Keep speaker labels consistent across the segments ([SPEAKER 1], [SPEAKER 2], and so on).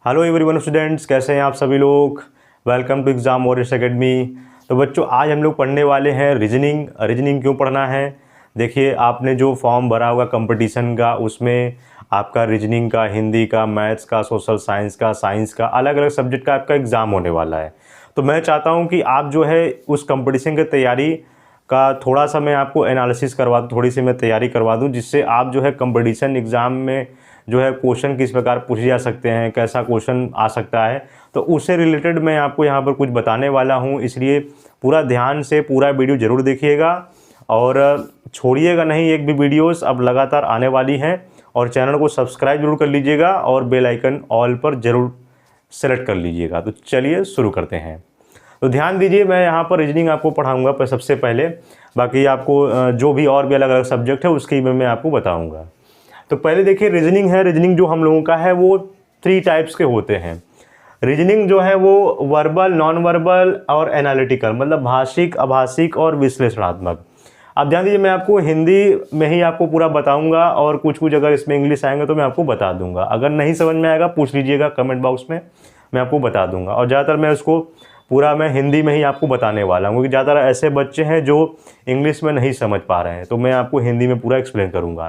[SPEAKER 1] Hello everyone students, कैसे हैं आप सभी लोग। Welcome to Exam Warriors Academy. तो बच्चों, आज हम लोग पढ़ने वाले हैं रीजनिंग क्यों पढ़ना है। देखिए, आपने जो फॉर्म भरा होगा कंपटीशन का, उसमें आपका रीजनिंग का, हिंदी का, मैथ्स का, सोशल साइंस का अलग अलग सब्जेक्ट का आपका एग्ज़ाम होने वाला है। तो मैं चाहता हूँ कि आप जो है उस कंपटीशन की तैयारी का थोड़ा सा मैं आपको एनालिसिस करवा दूँ, थोड़ी सी मैं तैयारी करवा दूँ, जिससे आप जो है कंपटीशन एग्ज़ाम में जो है क्वेश्चन किस प्रकार पूछे जा सकते हैं, कैसा क्वेश्चन आ सकता है, तो उससे रिलेटेड मैं आपको यहाँ पर कुछ बताने वाला हूँ। इसलिए पूरा ध्यान से पूरा वीडियो ज़रूर देखिएगा और छोड़िएगा नहीं एक भी वीडियोस अब लगातार आने वाली हैं। और चैनल को सब्सक्राइब जरूर कर लीजिएगा और बेल आइकन ऑल पर ज़रूर सेलेक्ट कर लीजिएगा। तो चलिए शुरू करते हैं। तो ध्यान दीजिए, मैं यहाँ पर रीजनिंग आपको पढ़ाऊँगा पर सबसे पहले, बाकी आपको जो भी और भी अलग अलग सब्जेक्ट है उसकी मैं आपको बताऊँगा। तो पहले देखिए, रीजनिंग जो हम लोगों का है वो 3 टाइप्स के होते हैं। रीजनिंग जो है वो वर्बल, नॉन वर्बल और एनालिटिकल, मतलब भाषिक, अभाषिक और विश्लेषणात्मक। अब ध्यान दीजिए, मैं आपको हिंदी में ही आपको पूरा बताऊंगा और कुछ अगर इसमें इंग्लिश आएंगे तो मैं आपको बता दूंगा। अगर नहीं समझ में आएगा पूछ लीजिएगा कमेंट बॉक्स में, मैं आपको बता दूंगा। और ज़्यादातर मैं उसको पूरा मैं हिंदी में ही आपको बताने वाला हूँ, क्योंकि ज़्यादातर ऐसे बच्चे हैं जो इंग्लिश में नहीं समझ पा रहे हैं, तो मैं आपको हिंदी में पूरा एक्सप्लेन करूँगा।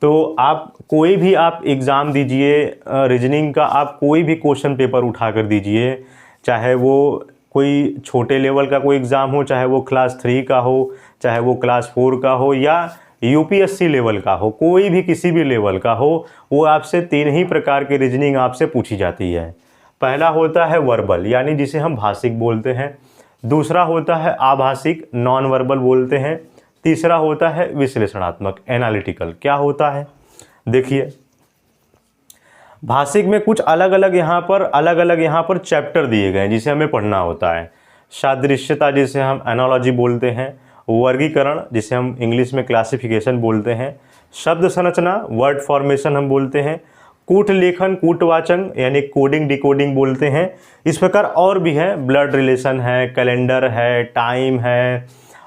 [SPEAKER 1] तो आप कोई भी आप एग्ज़ाम दीजिए रीजनिंग का, आप कोई भी क्वेश्चन पेपर उठा कर दीजिए, चाहे वो कोई छोटे लेवल का कोई एग्ज़ाम हो, चाहे वो क्लास 3 का हो, चाहे वो क्लास 4 का हो या यूपीएससी लेवल का हो, कोई भी किसी भी लेवल का हो, वो आपसे 3 ही प्रकार की रीजनिंग आपसे पूछी जाती है। पहला होता है वर्बल, यानी जिसे हम भाषिक बोलते हैं। दूसरा होता है आभाषिक, नॉन वर्बल बोलते हैं। तीसरा होता है विश्लेषणात्मक, एनालिटिकल। क्या होता है देखिए, भाषिक में कुछ अलग अलग यहाँ पर चैप्टर दिए गए हैं जिसे हमें पढ़ना होता है। सादृश्यता जिसे हम एनालॉजी बोलते हैं, वर्गीकरण जिसे हम इंग्लिश में क्लासिफिकेशन बोलते हैं, शब्द संरचना वर्ड फॉर्मेशन हम बोलते हैं, कूट लेखन कूटवाचन यानी कोडिंग डिकोडिंग बोलते हैं। इस प्रकार और भी है, ब्लड रिलेशन है, कैलेंडर है, टाइम है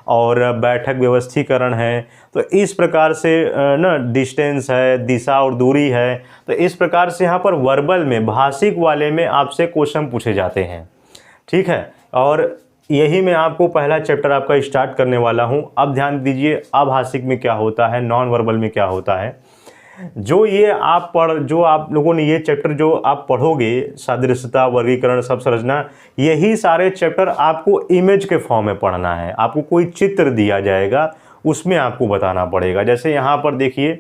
[SPEAKER 1] और बैठक व्यवस्थीकरण है। तो इस प्रकार से ना डिस्टेंस है, दिशा और दूरी है। तो इस प्रकार से यहाँ पर वर्बल में, भाषिक वाले में आपसे क्वेश्चन पूछे जाते हैं, ठीक है। और यही मैं आपको पहला चैप्टर आपका स्टार्ट करने वाला हूँ। अब ध्यान दीजिए, आभाषिक में क्या होता है, नॉन वर्बल में क्या होता है। जो आप लोगों ने ये चैप्टर जो आप पढ़ोगे, सादृश्यता, वर्गीकरण, शब्द संरचना, यही सारे चैप्टर आपको इमेज के फॉर्म में पढ़ना है। आपको कोई चित्र दिया जाएगा, उसमें आपको बताना पड़ेगा। जैसे यहाँ पर देखिए,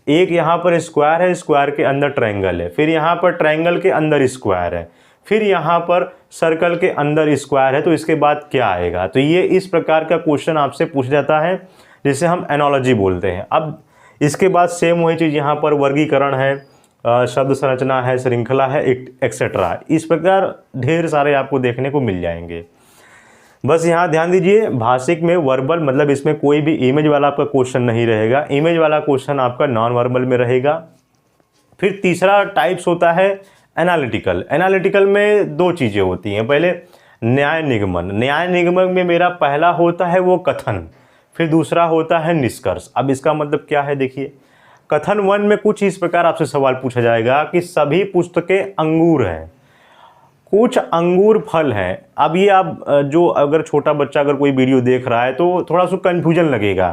[SPEAKER 1] एक यहाँ पर स्क्वायर है, स्क्वायर के अंदर ट्रायंगल है, फिर यहाँ पर ट्रायंगल के अंदर स्क्वायर है, फिर यहाँ पर सर्कल के अंदर स्क्वायर है, तो इसके बाद क्या आएगा। तो ये इस प्रकार का क्वेश्चन आपसे पूछ जाता है, जिसे हम एनालॉजी बोलते हैं। अब इसके बाद सेम वही चीज़ यहाँ पर वर्गीकरण है, शब्द संरचना है, श्रृंखला है, एक्सेट्रा। इस प्रकार ढेर सारे आपको देखने को मिल जाएंगे। बस यहाँ ध्यान दीजिए, भाषिक में वर्बल मतलब इसमें कोई भी इमेज वाला आपका क्वेश्चन नहीं रहेगा, इमेज वाला क्वेश्चन आपका नॉन वर्बल में रहेगा। फिर तीसरा टाइप्स होता है एनालिटिकल। एनालिटिकल में 2 चीज़ें होती हैं। पहले न्याय निगमन में मेरा पहला होता है वो कथन, फिर दूसरा होता है निष्कर्ष। अब इसका मतलब क्या है देखिए, कथन 1 में कुछ इस प्रकार आपसे सवाल पूछा जाएगा कि सभी पुस्तकें अंगूर हैं, कुछ अंगूर फल हैं। अब ये आप जो अगर छोटा बच्चा अगर कोई वीडियो देख रहा है तो थोड़ा सा कन्फ्यूजन लगेगा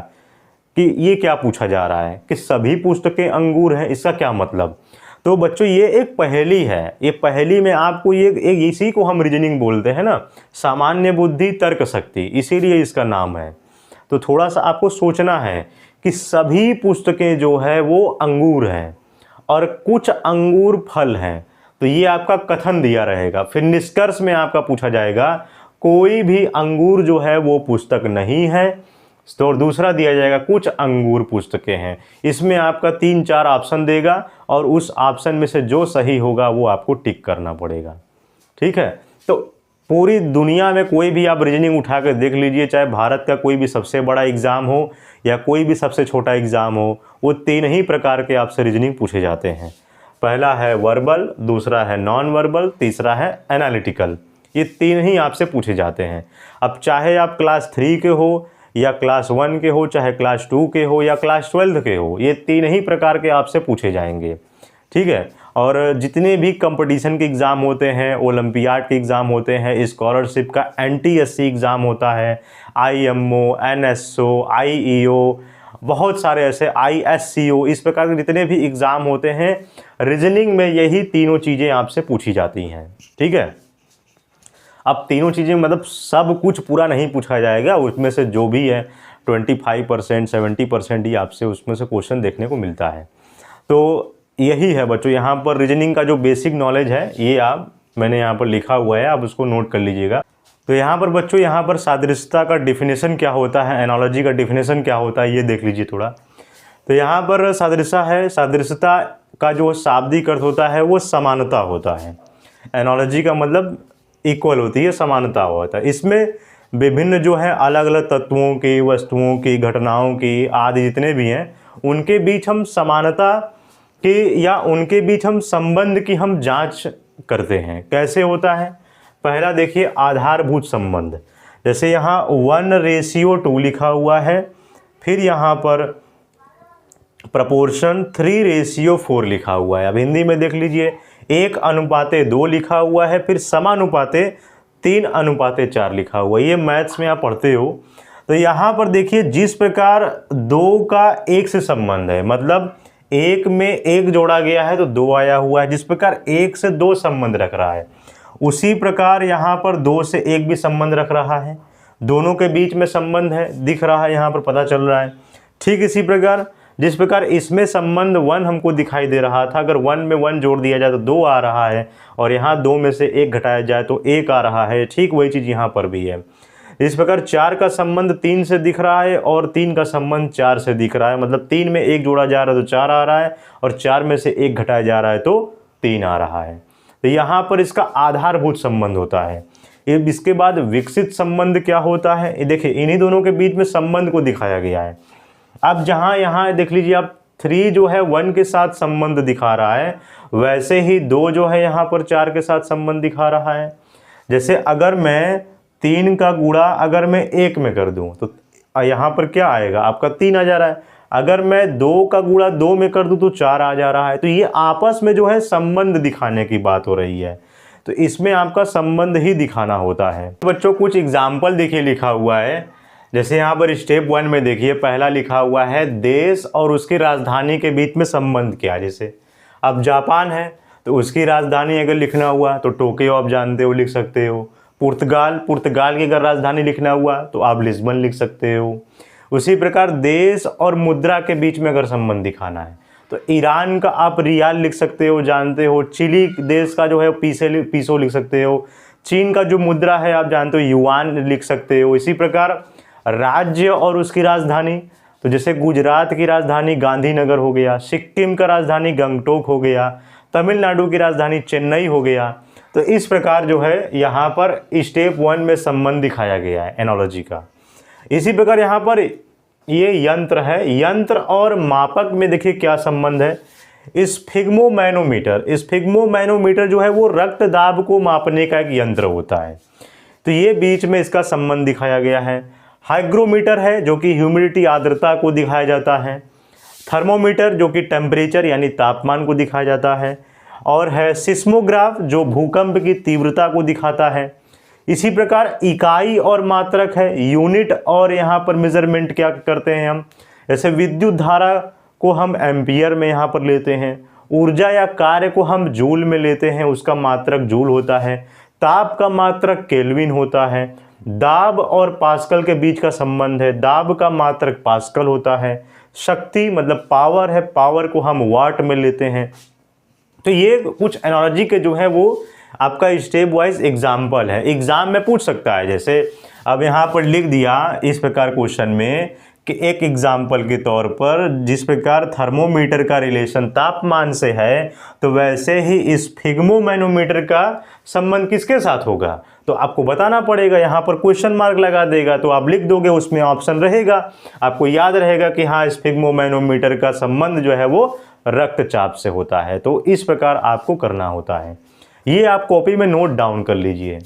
[SPEAKER 1] कि ये क्या पूछा जा रहा है कि सभी पुस्तकें अंगूर हैं, इसका क्या मतलब। तो बच्चों, ये एक पहेली है। ये पहेली में आपको ये इसी को हम रीजनिंग बोलते हैं ना, सामान्य बुद्धि तर्क शक्ति, इसीलिए इसका नाम है। तो थोड़ा सा आपको सोचना है कि सभी पुस्तकें जो है वो अंगूर हैं और कुछ अंगूर फल हैं, तो ये आपका कथन दिया रहेगा। फिर निष्कर्ष में आपका पूछा जाएगा कोई भी अंगूर जो है वो पुस्तक नहीं है, तो दूसरा दिया जाएगा कुछ अंगूर पुस्तकें हैं। इसमें आपका 3-4 ऑप्शन देगा और उस ऑप्शन में से जो सही होगा वो आपको टिक करना पड़ेगा, ठीक है। तो पूरी दुनिया में कोई भी आप रीजनिंग उठा कर देख लीजिए, चाहे भारत का कोई भी सबसे बड़ा एग्ज़ाम हो या कोई भी सबसे छोटा एग्ज़ाम हो, वो 3 ही प्रकार के आपसे रीजनिंग पूछे जाते हैं। पहला है वर्बल, दूसरा है नॉन वर्बल, तीसरा है एनालिटिकल। ये 3 ही आपसे पूछे जाते हैं। अब चाहे आप क्लास 3 के हो या क्लास 1 के हो, चाहे क्लास 2 के हो या क्लास 12 के हो, ये 3 ही प्रकार के आपसे पूछे जाएंगे, ठीक है। और जितने भी कंपटीशन के एग्ज़ाम होते हैं, ओलंपियाड के एग्ज़ाम होते हैं, स्कॉलरशिप का NTSC एग्ज़ाम होता है, IMO, NSO, IEO, बहुत सारे ऐसे ISCO, इस प्रकार के जितने भी एग्ज़ाम होते हैं, रीजनिंग में यही तीनों चीज़ें आपसे पूछी जाती हैं। ठीक है, अब तीनों चीज़ें मतलब सब कुछ पूरा नहीं पूछा जाएगा, उसमें से जो भी है 25% 70% ही आपसे उसमें से क्वेश्चन देखने को मिलता है। तो यही है बच्चों, यहाँ पर रीजनिंग का जो बेसिक नॉलेज है ये मैंने यहाँ पर लिखा हुआ है, आप उसको नोट कर लीजिएगा। तो यहाँ पर बच्चों, यहाँ पर सादृश्यता का डिफिनेशन क्या होता है, एनालॉजी का डिफिनेशन क्या होता है, ये देख लीजिए थोड़ा। तो यहाँ पर सादृश्यता है, सादृश्यता का जो शाब्दिक अर्थ होता है वो समानता होता है। एनालॉजी का मतलब इक्वल होती है, समानता होता है। इसमें विभिन्न जो है अलग अलग तत्वों की, वस्तुओं की, घटनाओं की आदि जितने भी हैं, उनके बीच हम समानता की या उनके बीच हम संबंध की हम जांच करते हैं। कैसे होता है? पहला देखिए, आधारभूत संबंध। जैसे यहाँ 1:2 लिखा हुआ है, फिर यहाँ पर प्रपोर्शन 3:4 लिखा हुआ है। अब हिंदी में देख लीजिए, 1:2 लिखा हुआ है, फिर समानुपाते 3:4 लिखा हुआ है। ये मैथ्स में आप पढ़ते हो। तो यहाँ पर देखिए, जिस प्रकार 2 का 1 से संबंध है, मतलब 1 में 1 जोड़ा गया है तो 2 आया हुआ है, जिस प्रकार 1 से 2 संबंध रख रहा है, उसी प्रकार यहाँ पर 2 से 1 भी संबंध रख रहा है। दोनों के बीच में संबंध है, दिख रहा है, यहाँ पर पता चल रहा है। ठीक इसी प्रकार जिस प्रकार इसमें संबंध 1 हमको दिखाई दे रहा था, अगर 1 में 1 जोड़ दिया जाए तो 2 आ रहा है, और यहाँ 2 में से 1 घटाया जाए तो 1 आ रहा है। ठीक वही चीज़ यहाँ पर भी है। इस प्रकार 4 का संबंध 3 से दिख रहा है और 3 का संबंध 4 से दिख रहा है, मतलब 3 में 1 जोड़ा जा रहा है तो 4 आ रहा है, और 4 में से 1 घटाया जा रहा है तो 3 आ रहा है। तो यहाँ पर इसका आधारभूत संबंध होता है। इसके बाद विकसित संबंध क्या होता है, देखिए इन्हीं दोनों के बीच में संबंध को दिखाया गया है। अब जहाँ यहाँ देख लीजिए आप, 3 जो है 1 के साथ संबंध दिखा रहा है, वैसे ही 2 जो है यहाँ पर 4 के साथ संबंध दिखा रहा है। जैसे अगर मैं 3 का गुणा अगर मैं 1 में कर दूं तो यहाँ पर क्या आएगा, आपका 3 आ जा रहा है। अगर मैं 2 का गुणा 2 में कर दूं तो 4 आ जा रहा है। तो ये आपस में जो है संबंध दिखाने की बात हो रही है। तो इसमें आपका संबंध ही दिखाना होता है। बच्चों कुछ एग्जाम्पल देखिए लिखा हुआ है। जैसे यहाँ पर स्टेप 1 में देखिए, पहला लिखा हुआ है देश और उसकी राजधानी के बीच में संबंध क्या। जैसे अब जापान है तो उसकी राजधानी अगर लिखना हुआ तो टोक्यो आप जानते हो, लिख सकते हो। पुर्तगाल की अगर राजधानी लिखना हुआ तो आप लिस्बन लिख सकते हो। उसी प्रकार देश और मुद्रा के बीच में अगर संबंध दिखाना है तो ईरान का आप रियाल लिख सकते हो, जानते हो। चिली देश का जो है पीसो लिख सकते हो। चीन का जो मुद्रा है आप जानते हो, युआन लिख सकते हो। इसी प्रकार राज्य और उसकी राजधानी, तो जैसे गुजरात की राजधानी गांधीनगर हो गया, सिक्किम का राजधानी गंगटोक हो गया, तमिलनाडु की राजधानी चेन्नई हो गया। तो इस प्रकार जो है यहाँ पर स्टेप 1 में संबंध दिखाया गया है एनालॉजी का। इसी प्रकार यहाँ पर ये यंत्र है, यंत्र और मापक में देखिए क्या संबंध है। स्फिग्मोमैनोमीटर जो है वो रक्त दाब को मापने का एक यंत्र होता है, तो ये बीच में इसका संबंध दिखाया गया है। हाइग्रोमीटर है जो कि ह्यूमिडिटी आर्द्रता को दिखाया जाता है। थर्मोमीटर जो कि टेम्परेचर यानी तापमान को दिखाया जाता है। और है सिस्मोग्राफ जो भूकंप की तीव्रता को दिखाता है। इसी प्रकार इकाई और मात्रक है, यूनिट और यहाँ पर मेजरमेंट क्या करते हैं हम। जैसे विद्युत धारा को हम एम्पियर में यहाँ पर लेते हैं, ऊर्जा या कार्य को हम जूल में लेते हैं, उसका मात्रक जूल होता है। ताप का मात्रक केल्विन होता है। दाब और पास्कल के बीच का संबंध है, दाब का मात्रक पास्कल होता है। शक्ति मतलब पावर है, पावर को हम वाट में लेते हैं। तो ये कुछ एनालॉजी के जो है वो आपका स्टेप वाइज एग्जाम्पल है, एग्जाम में पूछ सकता है। जैसे अब यहाँ पर लिख दिया इस प्रकार क्वेश्चन में कि एक एग्जाम्पल के तौर पर जिस प्रकार थर्मोमीटर का रिलेशन तापमान से है, तो वैसे ही इस स्फिग्मोमैनोमीटर का संबंध किसके साथ होगा, तो आपको बताना पड़ेगा। यहाँ पर क्वेश्चन मार्क लगा देगा तो आप लिख दोगे, उसमें ऑप्शन रहेगा, आपको याद रहेगा कि हाँ स्फिग्मोमैनोमीटर का संबंध जो है वो रक्तचाप से होता है। तो इस प्रकार आपको करना होता है। ये आप कॉपी में नोट डाउन कर लीजिए।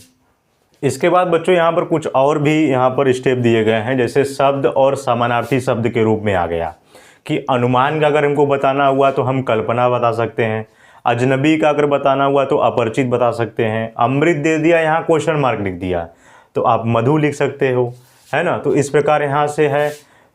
[SPEAKER 1] इसके बाद बच्चों यहाँ पर कुछ और भी यहाँ पर स्टेप दिए गए हैं। जैसे शब्द और समानार्थी शब्द के रूप में आ गया कि अनुमान का अगर हमको बताना हुआ तो हम कल्पना बता सकते हैं। अजनबी का अगर बताना हुआ तो अपरिचित बता सकते हैं। अमृत दे दिया, यहाँ क्वेश्चन मार्क लिख दिया तो आप मधु लिख सकते हो, है ना। तो इस प्रकार यहाँ से है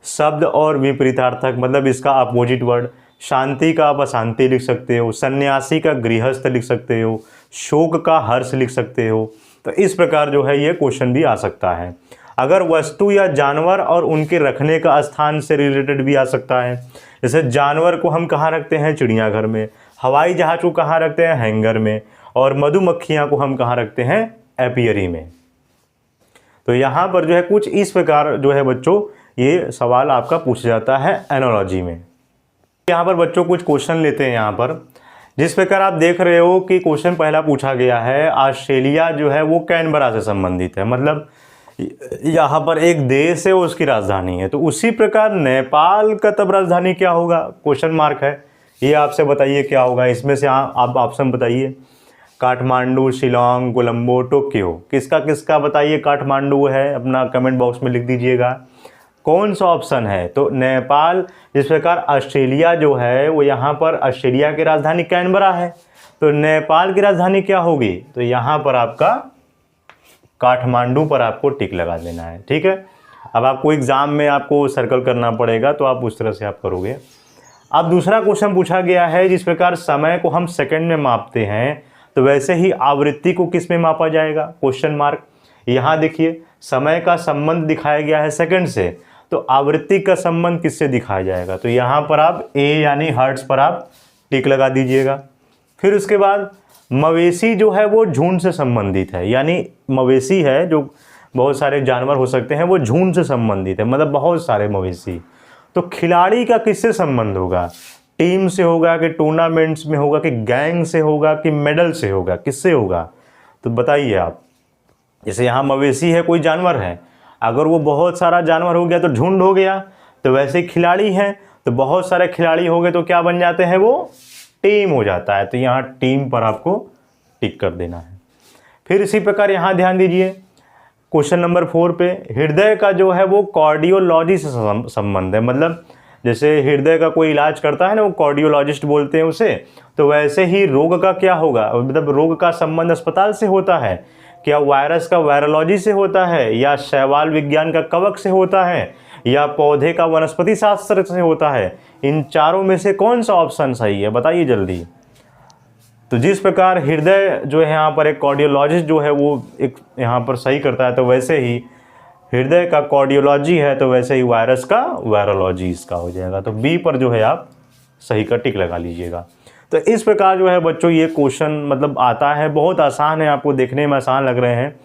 [SPEAKER 1] शब्द और विपरीतार्थक, मतलब इसका अपोजिट वर्ड। शांति का आप अशांति लिख सकते हो, सन्यासी का गृहस्थ लिख सकते हो, शोक का हर्ष लिख सकते हो। तो इस प्रकार जो है ये क्वेश्चन भी आ सकता है। अगर वस्तु या जानवर और उनके रखने का स्थान से रिलेटेड भी आ सकता है। जैसे जानवर को हम कहाँ रखते हैं, चिड़ियाघर में। हवाई जहाज को कहाँ रखते हैं, हैंगर में। और मधुमक्खियाँ को हम कहाँ रखते हैं, एपियरी में। तो यहाँ पर जो है कुछ इस प्रकार जो है बच्चों ये सवाल आपका पूछा जाता है एनोलॉजी में। यहाँ पर बच्चों कुछ क्वेश्चन लेते हैं यहाँ पर। जिस प्रकार आप देख रहे हो कि क्वेश्चन पहला पूछा गया है, ऑस्ट्रेलिया जो है वो कैनबरा से संबंधित है, मतलब यहाँ पर एक देश है उसकी राजधानी है। तो उसी प्रकार नेपाल का तब राजधानी क्या होगा, क्वेश्चन मार्क है। ये आपसे बताइए क्या होगा, इसमें से आप ऑप्शन बताइए। काठमांडू, शिलोंग, कोलंबो, टोक्यो, किसका किसका बताइए काठमांडू है, अपना कमेंट बॉक्स में लिख दीजिएगा कौन सा ऑप्शन है। तो नेपाल, जिस प्रकार ऑस्ट्रेलिया जो है वो यहाँ पर ऑस्ट्रेलिया की राजधानी कैनबरा है, तो नेपाल की राजधानी क्या होगी, तो यहाँ पर आपका काठमांडू पर आपको टिक लगा देना है, ठीक है। अब आपको एग्जाम में आपको सर्कल करना पड़ेगा तो आप उस तरह से आप करोगे। अब दूसरा क्वेश्चन पूछा गया है, जिस प्रकार समय को हम सेकंड में मापते हैं तो वैसे ही आवृत्ति को किस में मापा जाएगा, क्वेश्चन मार्क। यहाँ देखिए समय का संबंध दिखाया गया है सेकंड से, तो आवृत्ति का संबंध किससे दिखाया जाएगा, तो यहाँ पर आप ए यानी हर्ट्ज पर आप टिक लगा दीजिएगा। फिर उसके बाद मवेशी जो है वो झुंड से संबंधित है, यानी मवेशी है जो बहुत सारे जानवर हो सकते हैं वो झुंड से संबंधित है, मतलब बहुत सारे मवेशी। तो खिलाड़ी का किससे संबंध होगा, टीम से होगा कि टूर्नामेंट्स में होगा कि गैंग से होगा कि मेडल से होगा, किससे होगा, तो बताइए आप। जैसे यहाँ मवेशी है, कोई जानवर है, अगर वो बहुत सारा जानवर हो गया तो झुंड हो गया। तो वैसे खिलाड़ी हैं तो बहुत सारे खिलाड़ी हो गए तो क्या बन जाते हैं, वो टीम हो जाता है। तो यहाँ टीम पर आपको टिक कर देना है। फिर इसी प्रकार यहाँ ध्यान दीजिए क्वेश्चन नंबर 4 पे, हृदय का जो है वो कार्डियोलॉजी से संबंध है, मतलब जैसे हृदय का कोई इलाज करता है ना वो कार्डियोलॉजिस्ट बोलते हैं उसे, तो वैसे ही रोग का क्या होगा, मतलब रोग का संबंध अस्पताल से होता है, क्या वायरस का वायरोलॉजी से होता है, या शैवाल विज्ञान का कवक से होता है, या पौधे का वनस्पति शास्त्र से होता है। इन चारों में से कौन सा ऑप्शन सही है, बताइए जल्दी। तो जिस प्रकार हृदय जो है यहाँ पर एक कार्डियोलॉजिस्ट जो है वो एक यहाँ पर सही करता है, तो वैसे ही हृदय का कार्डियोलॉजी है तो वैसे ही वायरस का वायरोलॉजी इसका हो जाएगा। तो बी पर जो है आप सही का टिक लगा लीजिएगा। तो इस प्रकार जो है बच्चों ये क्वेश्चन मतलब आता है, बहुत आसान है, आपको देखने में आसान लग रहे हैं,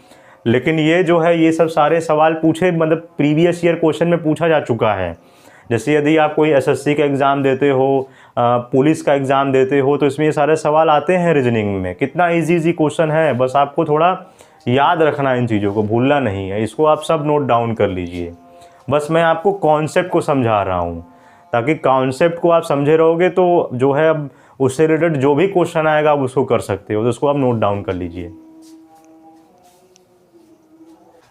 [SPEAKER 1] लेकिन ये जो है ये सब सारे सवाल पूछे मतलब प्रीवियस ईयर क्वेश्चन में पूछा जा चुका है। जैसे यदि आप कोई एसएससी का एग्ज़ाम देते हो, पुलिस का एग्ज़ाम देते हो, तो इसमें ये सारे सवाल आते हैं रीजनिंग में। कितना इजी क्वेश्चन है, बस आपको थोड़ा याद रखना, इन चीज़ों को भूलना नहीं है। इसको आप सब नोट डाउन कर लीजिए। बस मैं आपको कॉन्सेप्ट को समझा रहा हूँ, ताकि कॉन्सेप्ट को आप समझे रहोगे तो जो है अब उससे रिलेटेड जो भी क्वेश्चन आएगा आप उसको कर सकते हो, तो उसको आप नोट डाउन कर लीजिए।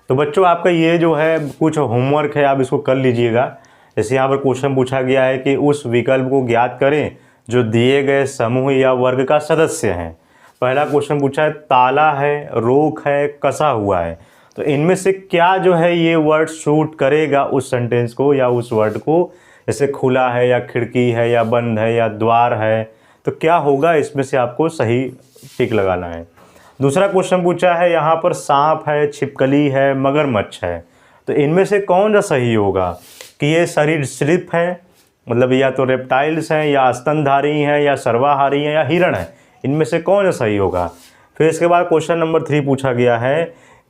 [SPEAKER 1] तो बच्चों आपका ये जो है कुछ होमवर्क है, आप इसको कर लीजिएगा। जैसे यहाँ पर क्वेश्चन पूछा गया है कि उस विकल्प को ज्ञात करें जो दिए गए समूह या वर्ग का सदस्य है। पहला क्वेश्चन पूछा है ताला है, रोक है, कसा हुआ है, तो इनमें से क्या जो है ये वर्ड सूट करेगा उस सेंटेंस को या उस वर्ड को। जैसे खुला है या खिड़की है या बंद है या द्वार है, तो क्या होगा, इसमें से आपको सही टिक लगाना है। दूसरा क्वेश्चन पूछा है यहाँ पर सांप है, छिपकली है, मगरमच्छ है, तो इनमें से कौन सा सही होगा कि ये सरीसृप है, मतलब या तो रेप्टाइल्स हैं या स्तनधारी हैं या सर्वाहारी हैं या हिरण है, इनमें से कौन सा सही होगा। फिर इसके बाद क्वेश्चन नंबर 3 पूछा गया है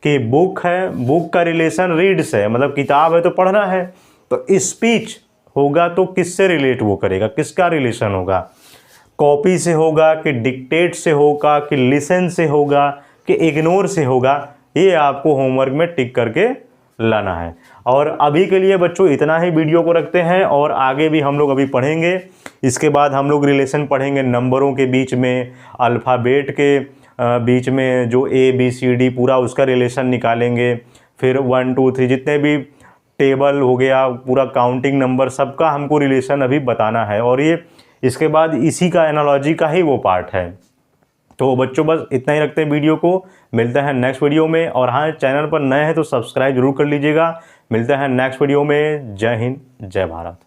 [SPEAKER 1] कि बुक है, बुक का रिलेशन रीड से, मतलब किताब है तो पढ़ना है, तो स्पीच होगा तो किससे रिलेट वो करेगा, किसका रिलेशन होगा, कॉपी से होगा कि डिक्टेट से होगा कि लिसन से होगा कि इग्नोर से होगा। ये आपको होमवर्क में टिक करके लाना है। और अभी के लिए बच्चों इतना ही वीडियो को रखते हैं, और आगे भी हम लोग अभी पढ़ेंगे। इसके बाद हम लोग रिलेशन पढ़ेंगे नंबरों के बीच में, अल्फ़ाबेट के बीच में जो ABCD पूरा उसका रिलेशन निकालेंगे। फिर 1 2 3 जितने भी टेबल हो गया, पूरा काउंटिंग नंबर, सबका हमको रिलेशन अभी बताना है। और ये इसके बाद इसी का एनालॉजी का ही वो पार्ट है। तो बच्चों बस इतना ही रखते हैं वीडियो को, मिलते हैं नेक्स्ट वीडियो में। और हाँ, चैनल पर नए हैं तो सब्सक्राइब जरूर कर लीजिएगा। मिलते हैं नेक्स्ट वीडियो में। जय हिंद, जय भारत।